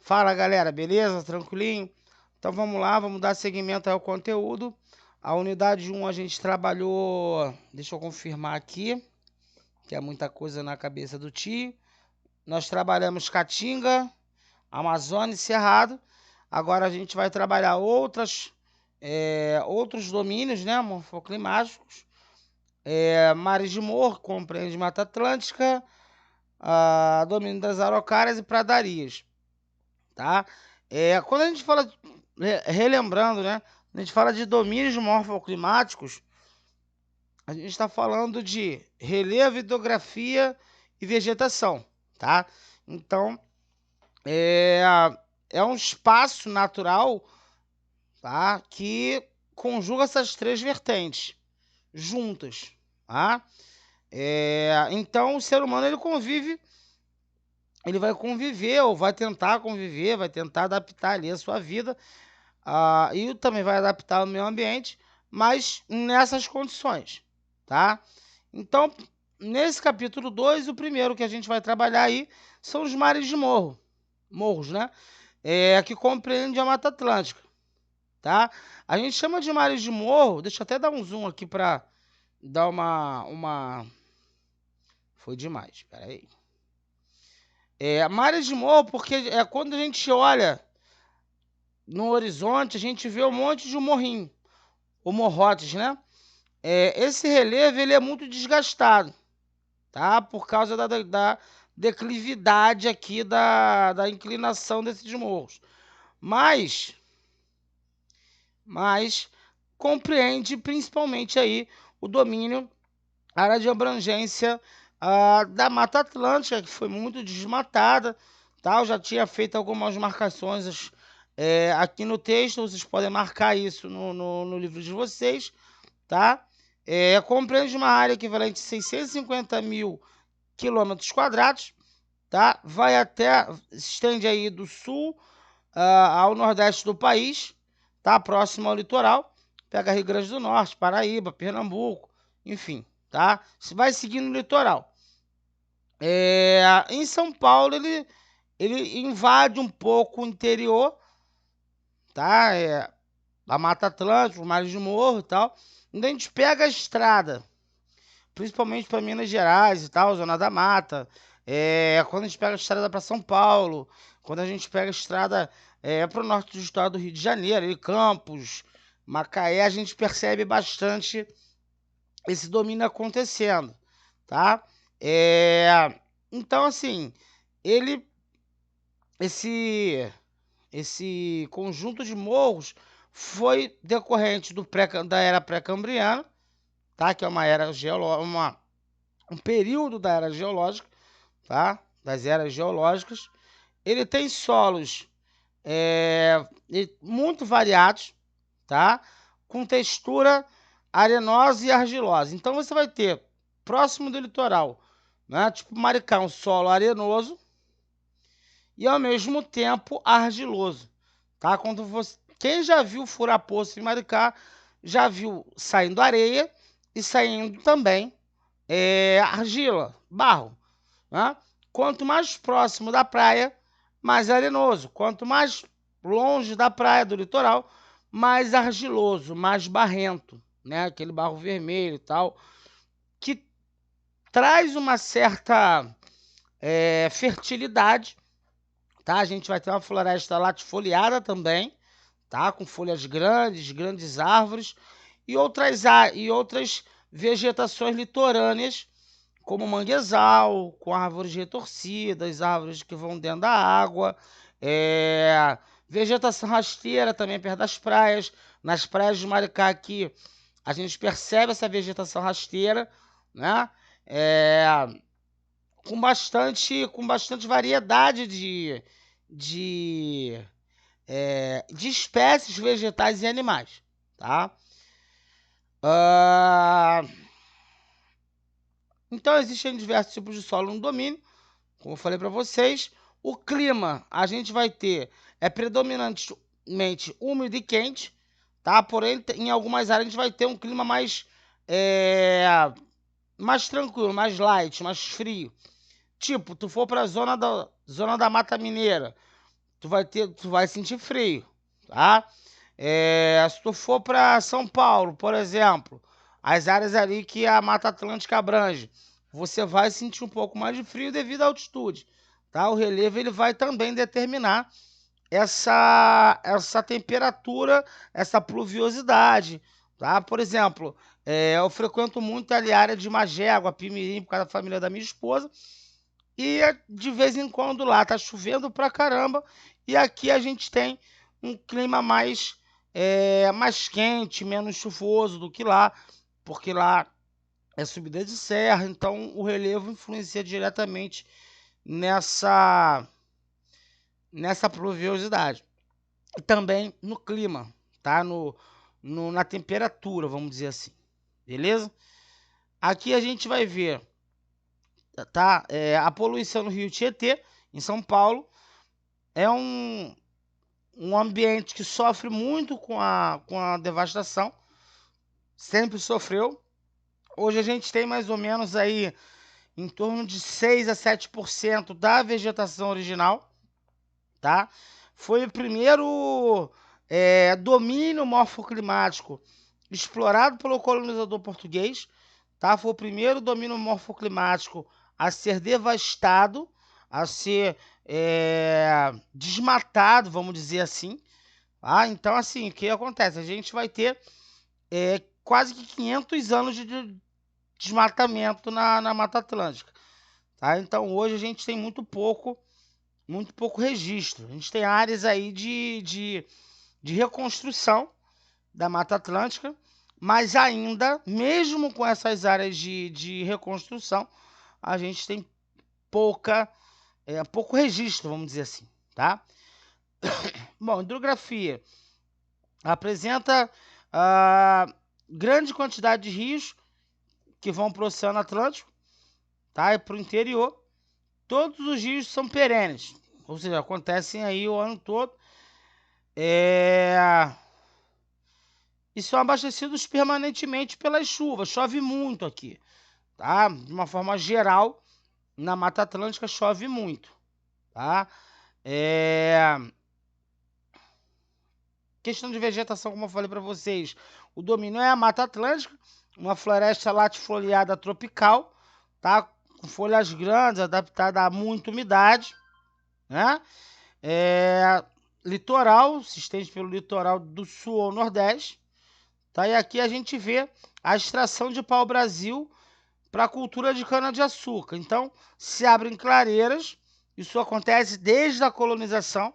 Fala galera, beleza? Tranquilinho? Então vamos lá, vamos dar seguimento ao conteúdo. A unidade 1 a gente trabalhou, deixa eu confirmar aqui, que é muita coisa na cabeça do tio. Nós trabalhamos Caatinga, Amazônia e Cerrado. Agora a gente vai trabalhar outros domínios, né, morfoclimáticos. Mares de Morro, compreende Mata Atlântica, domínio das araucárias e pradarias, tá? Quando a gente fala, relembrando, né? A gente fala de domínios morfoclimáticos, a gente está falando de relevo, hidrografia e vegetação, tá? Então, é um espaço natural, tá? Que conjuga essas três vertentes juntas, tá? Então, o ser humano ele vai conviver ou vai tentar conviver, vai tentar adaptar ali a sua vida, e também vai adaptar o meio ambiente, mas nessas condições, tá? Então, nesse capítulo 2, o primeiro que a gente vai trabalhar aí são os mares de morros, né? Que compreende a Mata Atlântica, tá? A gente chama de mares de morro, deixa eu até dar um zoom aqui para dar uma... Foi demais, peraí. Mares de morro porque quando a gente olha no horizonte, a gente vê um monte de morrinho, ou morrotes, né? Esse relevo ele é muito desgastado, tá? Por causa da declividade aqui da inclinação desses morros. Mas compreende principalmente aí o domínio, área de abrangência da Mata Atlântica, que foi muito desmatada, tá? Eu já tinha feito algumas marcações aqui no texto, vocês podem marcar isso no livro de vocês, tá? Compreende uma área equivalente a 650 mil quilômetros quadrados, tá? Se estende aí do sul ao nordeste do país, tá? Próximo ao litoral, pega Rio Grande do Norte, Paraíba, Pernambuco, enfim, tá? Se vai seguindo o litoral. Em São Paulo, ele invade um pouco o interior, tá? A Mata Atlântica, os mares de morro e tal. Então a gente pega a estrada, principalmente para Minas Gerais e tal, Zona da Mata. Quando a gente pega a estrada para São Paulo, quando a gente pega a estrada para o norte do estado do Rio de Janeiro, ali, Campos, Macaé, a gente percebe bastante esse domínio acontecendo, tá? Então, assim, esse conjunto de morros foi decorrente da era pré-cambriana, tá? Que é uma era geológica, um período da era geológica, tá? Das eras geológicas. Ele tem solos muito variados, tá? Com textura arenosa e argilosa. Então você vai ter próximo do litoral, né? Tipo Maricá, um solo arenoso e ao mesmo tempo argiloso, tá? Quem já viu furar poço em Maricá já viu saindo areia e saindo também argila, barro, né? Quanto mais próximo da praia, mais arenoso. Quanto mais longe da praia, do litoral, mais argiloso, mais barrento, né? Aquele barro vermelho e tal, que traz uma certa fertilidade, tá? A gente vai ter uma floresta latifoliada também, tá? Com folhas grandes árvores e outras vegetações litorâneas, como manguezal, com árvores retorcidas, árvores que vão dentro da água, vegetação rasteira também perto das praias. Nas praias de Maricá aqui, a gente percebe essa vegetação rasteira, né? Com bastante variedade de espécies vegetais e animais, tá? Então, existem diversos tipos de solo no domínio, como eu falei para vocês. O clima, a gente vai ter, predominantemente úmido e quente, tá? Porém, em algumas áreas a gente vai ter um clima mais tranquilo, mais light, mais frio. Tipo, tu for para a zona da Mata Mineira, tu vai sentir frio, tá? Se tu for para São Paulo, por exemplo, as áreas ali que a Mata Atlântica abrange, você vai sentir um pouco mais de frio devido à altitude, tá? O relevo ele vai também determinar essa temperatura, essa pluviosidade, tá? Por exemplo, eu frequento muito ali a área de Magé, Pimirim, por causa da família da minha esposa, e de vez em quando lá tá chovendo pra caramba, e aqui a gente tem um clima mais quente, menos chuvoso do que lá, porque lá é subida de serra, então o relevo influencia diretamente nessa pluviosidade. E também no clima, tá? Na temperatura, vamos dizer assim. Beleza? Aqui a gente vai ver, tá? A poluição no Rio Tietê, em São Paulo, é um ambiente que sofre muito com a devastação. Sempre sofreu. Hoje a gente tem mais ou menos aí em torno de 6 a 7% da vegetação original, tá? Foi o primeiro domínio morfoclimático explorado pelo colonizador português, tá? Foi o primeiro domínio morfoclimático a ser devastado, a ser desmatado, vamos dizer assim. Tá? Então, assim, o que acontece? A gente vai ter quase que 500 anos de desmatamento na Mata Atlântica. Tá? Então, hoje a gente tem muito pouco registro. A gente tem áreas aí de reconstrução da Mata Atlântica, mas ainda, mesmo com essas áreas de reconstrução, a gente tem pouco registro, vamos dizer assim, tá? Bom, hidrografia apresenta grande quantidade de rios que vão para o Oceano Atlântico, tá? E para o interior. Todos os rios são perenes, ou seja, acontecem aí o ano todo. E são abastecidos permanentemente pelas chuvas. Chove muito aqui, tá? De uma forma geral, na Mata Atlântica chove muito, tá? Questão de vegetação, como eu falei para vocês, o domínio é a Mata Atlântica, uma floresta latifoliada tropical, tá? Com folhas grandes, adaptada a muita umidade, né? Litoral, se estende pelo litoral do sul ao nordeste, tá? E aqui a gente vê a extração de pau-brasil para a cultura de cana-de-açúcar. Então, se abrem clareiras, isso acontece desde a colonização,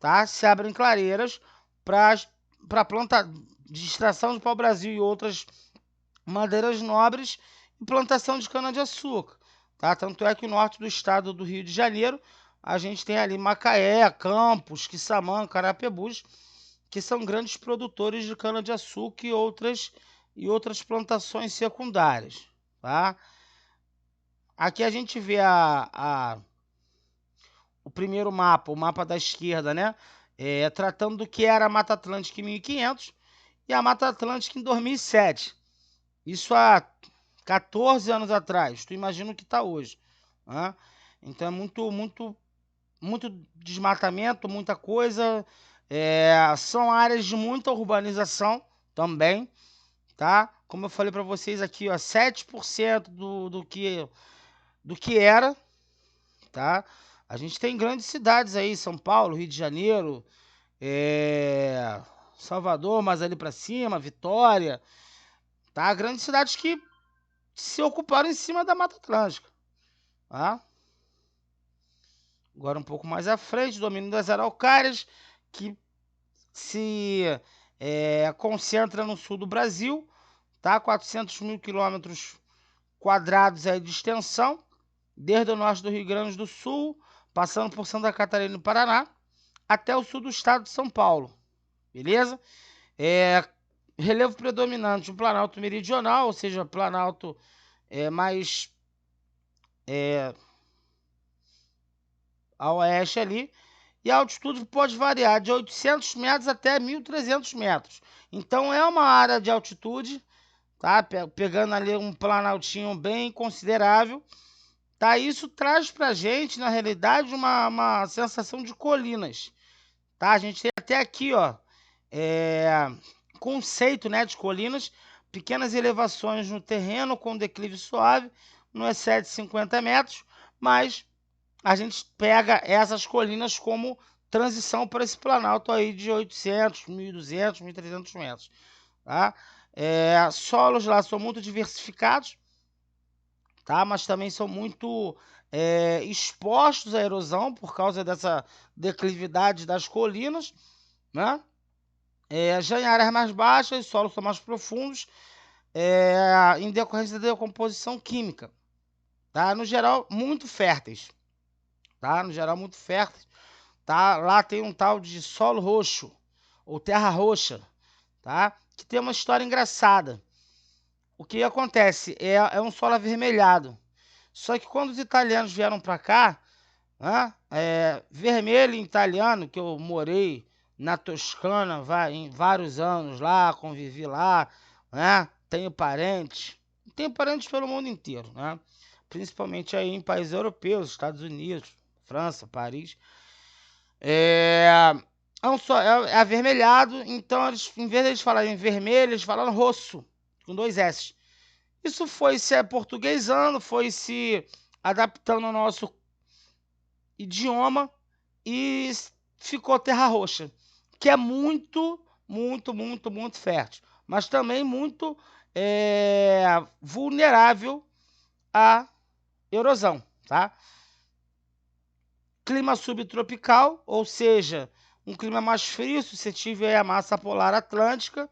tá? Se abrem clareiras para planta de extração de pau-brasil e outras madeiras nobres e plantação de cana-de-açúcar, tá? Tanto é que o norte do estado do Rio de Janeiro, a gente tem ali Macaé, Campos, Quissamã, Carapebus, que são grandes produtores de cana-de-açúcar e outras plantações secundárias, tá? Aqui a gente vê o primeiro mapa, o mapa da esquerda, né? Tratando do que era a Mata Atlântica em 1500 e a Mata Atlântica em 2007. Isso há 14 anos atrás. Tu imagina o que está hoje, né? Então é muito desmatamento, muita coisa. São áreas de muita urbanização também, tá? Como eu falei para vocês aqui, ó, 7% do que era, tá? A gente tem grandes cidades aí, São Paulo, Rio de Janeiro, Salvador, mais ali para cima, Vitória, tá? Grandes cidades que se ocuparam em cima da Mata Atlântica, tá? Agora um pouco mais à frente, domínio das araucárias, que se concentra no sul do Brasil, tá? 400 mil quilômetros quadrados aí de extensão, desde o norte do Rio Grande do Sul, passando por Santa Catarina e Paraná, até o sul do estado de São Paulo, beleza? Relevo predominante, o Planalto Meridional, ou seja, Planalto mais a oeste ali, e a altitude pode variar de 800 metros até 1.300 metros. Então é uma área de altitude, tá? Pegando ali um planaltinho bem considerável, tá? Isso traz pra gente, na realidade, uma sensação de colinas, tá? A gente tem até aqui, ó, conceito, né, de colinas, pequenas elevações no terreno com declive suave, não excede 50 metros, mas a gente pega essas colinas como transição para esse planalto aí de 800, 1.200, 1.300 metros, tá? Solos lá são muito diversificados, tá? Mas também são muito expostos à erosão por causa dessa declividade das colinas, né? Já em áreas mais baixas, os solos são mais profundos, em decorrência da decomposição química, tá? No geral, muito férteis, tá? No geral, muito férteis, tá? Lá tem um tal de solo roxo, ou terra roxa, tá? Que tem uma história engraçada. O que acontece? É um solo avermelhado. Só que quando os italianos vieram para cá, né, vermelho em italiano, que eu morei na Toscana em vários anos lá, convivi lá, né, tenho parentes pelo mundo inteiro, né, principalmente aí em países europeus, Estados Unidos, França, Paris. É avermelhado, então eles, em vez de eles falarem vermelho, eles falaram rosso, com 2 S. Isso foi se aportuguesando, foi se adaptando ao nosso idioma e ficou terra roxa, que é muito, muito, muito, muito fértil, mas também muito vulnerável à erosão, tá? Clima subtropical, ou seja, um clima mais frio, suscetível à massa polar atlântica,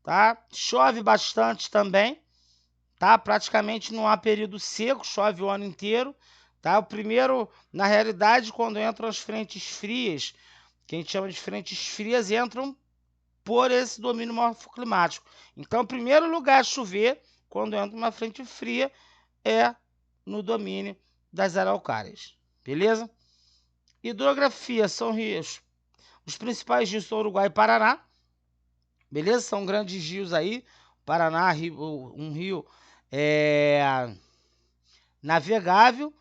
tá? Chove bastante também, tá? Praticamente não há período seco, chove o ano inteiro, tá? O primeiro, na realidade, quando entram as frentes frias, que a gente chama de frentes frias, entram por esse domínio morfoclimático. Então, o primeiro lugar a chover, quando entra uma frente fria, é no domínio das araucárias, beleza? Hidrografia são rios, os principais rios são Uruguai e Paraná, beleza? São grandes rios aí, Paraná, um rio navegável,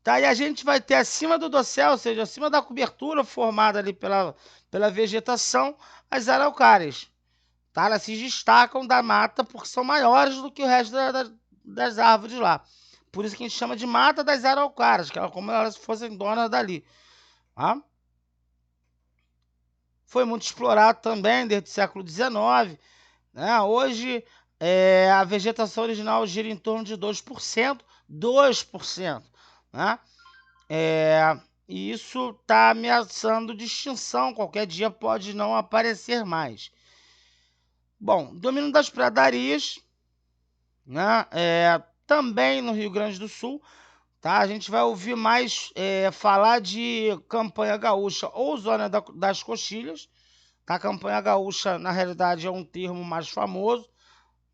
tá? E a gente vai ter acima do dossel, ou seja, acima da cobertura formada ali pela vegetação, as araucárias, tá? Elas se destacam da mata porque são maiores do que o resto das árvores lá. Por isso que a gente chama de mata das araucárias, que é como elas fossem donas dali, tá? Foi muito explorado também desde o século XIX, né? Hoje a vegetação original gira em torno de 2%, 2%, né? E isso está ameaçando de extinção, qualquer dia pode não aparecer mais. Bom, domínio das pradarias, né? Também no Rio Grande do Sul, tá? A gente vai ouvir mais falar de campanha gaúcha ou zona das coxilhas, tá? A campanha gaúcha, na realidade, é um termo mais famoso,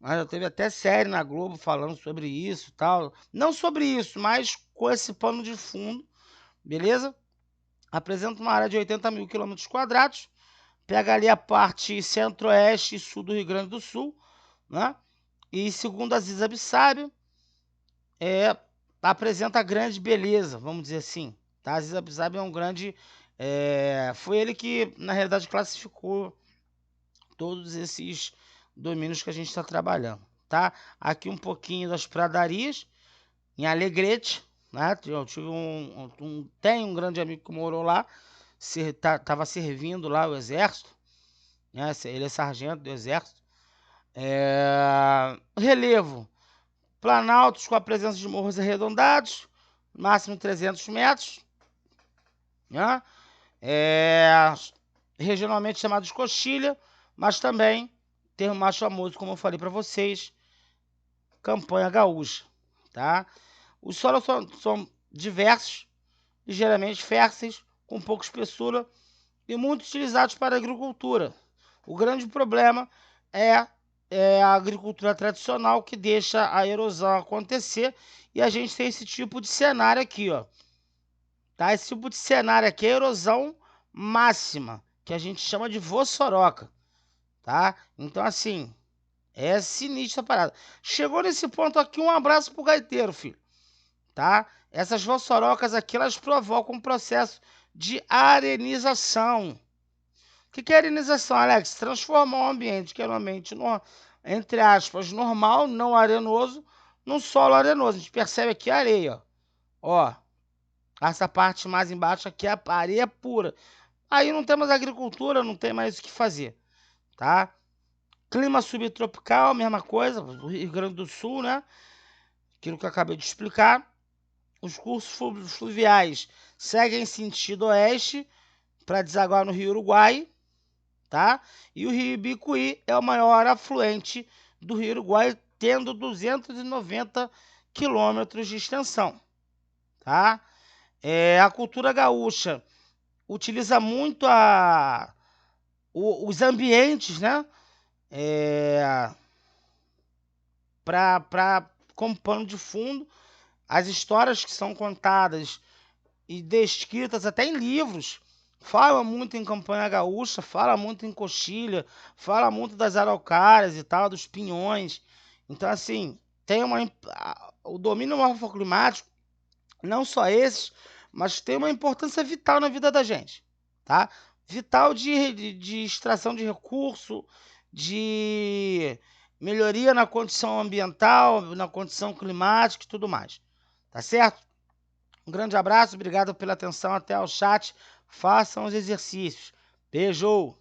mas já teve até série na Globo falando sobre isso, tal. Não sobre isso, mas com esse pano de fundo, beleza? Apresenta uma área de 80 mil quilômetros quadrados, pega ali a parte centro-oeste e sul do Rio Grande do Sul, né? E segundo a Ziza Bissábio, apresenta grande beleza, vamos dizer assim, tá? A Ziza Bissábio é um grande... foi ele que, na realidade, classificou todos esses domínios que a gente está trabalhando, tá? Aqui um pouquinho das pradarias, em Alegrete, né? Eu tive tem um grande amigo que morou lá, estava servindo lá o exército, né? Ele é sargento do exército. Relevo, planaltos com a presença de morros arredondados, máximo 300 metros, né? Regionalmente chamados coxilha, mas também termo mais famoso, como eu falei para vocês, campanha gaúcha, tá? Os solos são diversos, ligeiramente férteis, com pouca espessura e muito utilizados para a agricultura. O grande problema é a agricultura tradicional, que deixa a erosão acontecer, e a gente tem esse tipo de cenário aqui, ó. Tá? Esse tipo de cenário aqui é erosão máxima, que a gente chama de vossoroca, tá? Então, assim, é sinistra a parada. Chegou nesse ponto aqui, um abraço pro gaiteiro, filho. tá? Essas vossarocas aqui, elas provocam um processo de arenização. O que é arenização, Alex? Transformar um ambiente que é um ambiente, entre aspas, normal, não arenoso, num solo arenoso. A gente percebe aqui a areia, ó. Essa parte mais embaixo aqui é a areia pura. Aí não temos agricultura, não tem mais o que fazer, tá? Clima subtropical, mesma coisa, o Rio Grande do Sul, né? Aquilo que eu acabei de explicar. Os cursos fluviais seguem sentido oeste para desaguar no Rio Uruguai, tá? E o Rio Ibicuí é o maior afluente do Rio Uruguai, tendo 290 quilômetros de extensão, tá? A cultura gaúcha utiliza muito os ambientes, né? Como pano de fundo, as histórias que são contadas e descritas até em livros. Fala muito em campanha gaúcha, fala muito em coxilha, fala muito das araucárias e tal, dos pinhões. Então, assim, tem o domínio morfoclimático, não só esses, mas tem uma importância vital na vida da gente, tá? Vital de extração de recurso, de melhoria na condição ambiental, na condição climática e tudo mais. Tá certo? Um grande abraço, obrigado pela atenção, até ao chat. Façam os exercícios. Beijo!